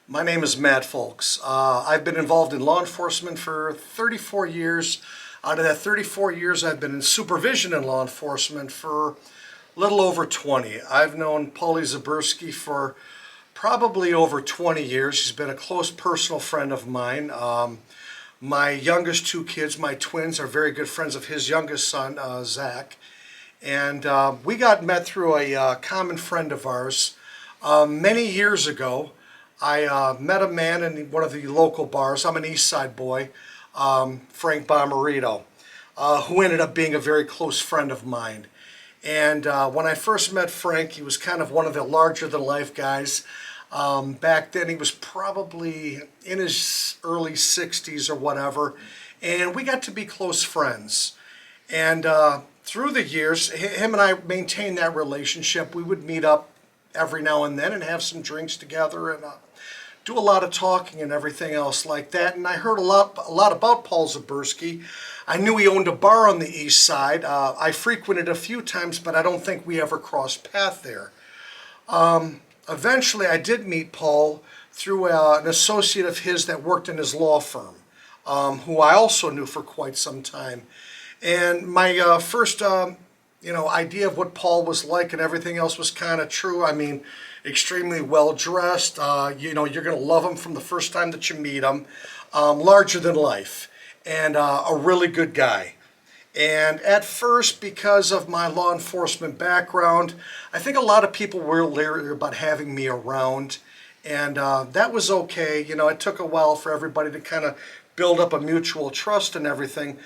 My name is Matt Folks. I've been involved in law enforcement for 34 years. Out of that 34 years, I've been in supervision in law enforcement for a little over 20. I've known Paul Zyburski for probably over 20 years. He's been a close personal friend of mine. My youngest two kids, my twins, are very good friends of his youngest son, Zach. And we got met through a common friend of ours many years ago. I met a man in one of the local bars. I'm an East Side boy, Frank Bomarito, who ended up being a very close friend of mine. And when I first met Frank, he was kind of one of the larger-than-life guys. Back then, he was probably in his early 60s or whatever, and we got to be close friends. And through the years, him and I maintained that relationship. We would meet up every now and then and have some drinks together and do a lot of talking and everything else like that. And I heard a lot about Paul Zyburski. I knew he owned a bar on the east side. I frequented a few times, but I don't think we ever crossed paths there. Eventually, I did meet Paul through an associate of his that worked in his law firm, who I also knew for quite some time. And my first idea of what Paul was like and everything else was kind of true. I mean, extremely well dressed. You're going to love him from the first time that you meet him. Larger than life, and a really good guy. And at first, because of my law enforcement background, I think a lot of people were leery about having me around, and that was okay. It took a while for everybody to kind of build up a mutual trust and everything.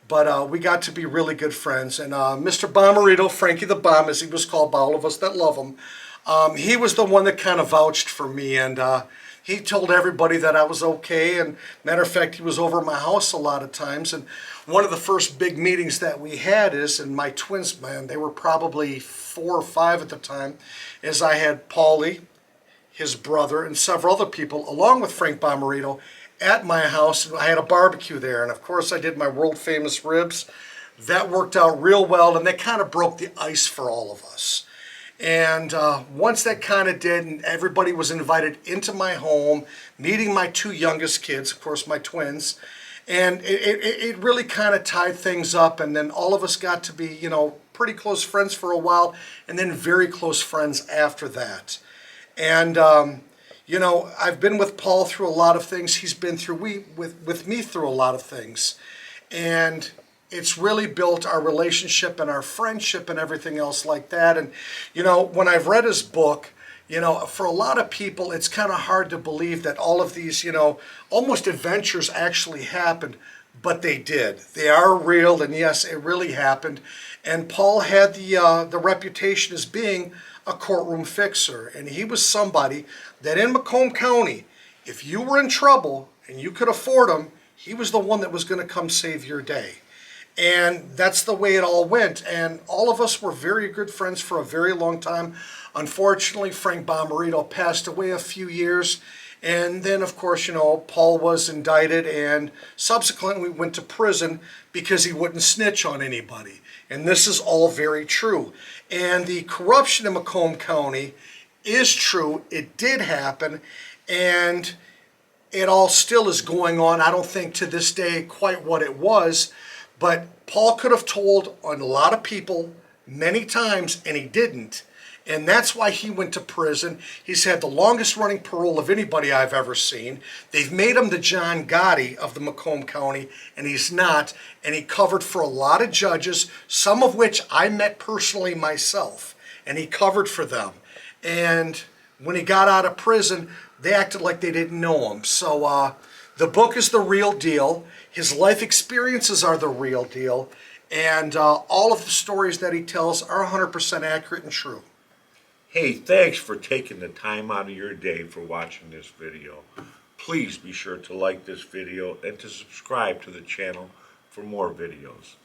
But we got to be really good friends. And Mr. Bomarito, Frankie the Bomb, as he was called by all of us that love him, he was the one that kind of vouched for me. And he told everybody that I was okay. And matter of fact, he was over at my house a lot of times. And one of the first big meetings that we had and my twins, man, they were probably 4 or 5 at the time, is I had Paulie, his brother, and several other people, along with Frank Bomarito, at my house. I had a barbecue there, and of course I did my world famous ribs. That worked out real well, and that kind of broke the ice for all of us. And once that kind of did, and everybody was invited into my home, meeting my 2 youngest kids, of course my twins, and it really kind of tied things up. And then all of us got to be, pretty close friends for a while, and then very close friends after that. And I've been with Paul through a lot of things. He's been through with me through a lot of things. And it's really built our relationship and our friendship and everything else like that. And, when I've read his book, for a lot of people, it's kind of hard to believe that all of these, almost adventures actually happened. But they did. They are real, and yes, it really happened. And Paul had the reputation as being a courtroom fixer, and he was somebody that in Macomb County, if you were in trouble and you could afford him, he was the one that was going to come save your day. And that's the way it all went. And all of us were very good friends for a very long time. Unfortunately, Frank Bomarito passed away a few years. And then, of course, Paul was indicted and subsequently went to prison because he wouldn't snitch on anybody. And this is all very true. And the corruption in Macomb County is true. It did happen. And it all still is going on. I don't think to this day quite what it was. But Paul could have told on a lot of people many times, and he didn't. And that's why he went to prison. He's had the longest running parole of anybody I've ever seen. They've made him the John Gotti of the Macomb County, and he's not. And he covered for a lot of judges, some of which I met personally myself. And he covered for them. And when he got out of prison, they acted like they didn't know him. So the book is the real deal. His life experiences are the real deal. And all of the stories that he tells are 100% accurate and true. Hey, thanks for taking the time out of your day for watching this video. Please be sure to like this video and to subscribe to the channel for more videos.